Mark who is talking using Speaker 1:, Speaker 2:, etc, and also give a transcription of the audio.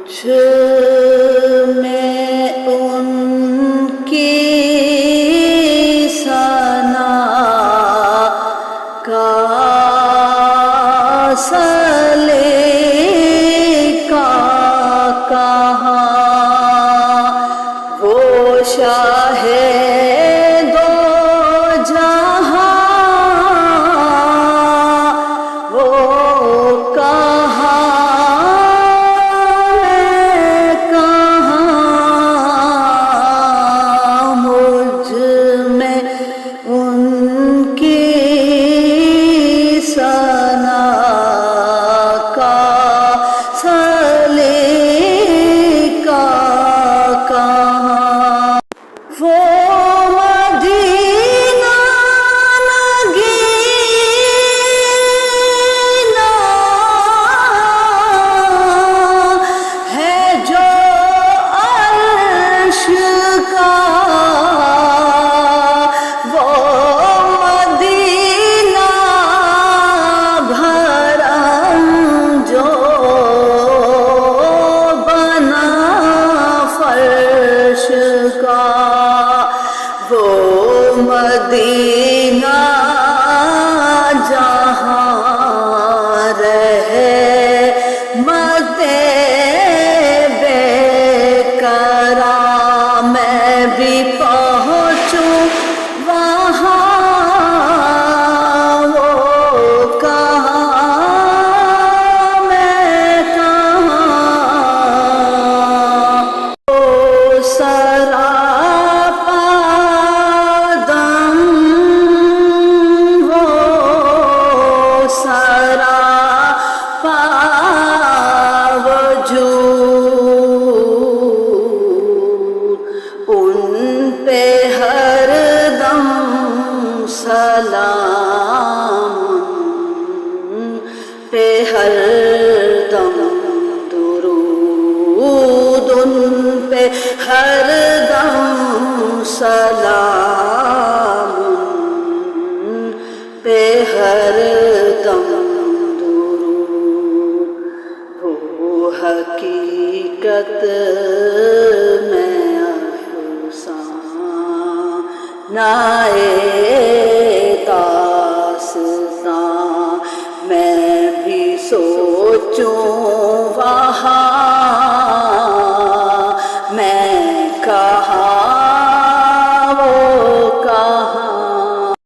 Speaker 1: مجھ میں ان کی ثنا کا سلیقہ کہاں، وہ شاہ دو جہاں وہ مدینہ جہاں رحمت بے قرار، میں بھی پہنچوں وہاں، وہ کہاں میں کہاں، وہ سراپا سلام پہ ہر دم درود، ان پہ ہر دم سلام پہ ہر دم درود، وہ حقیقت میں افسانۂ داستاں، میں بھی سوچوں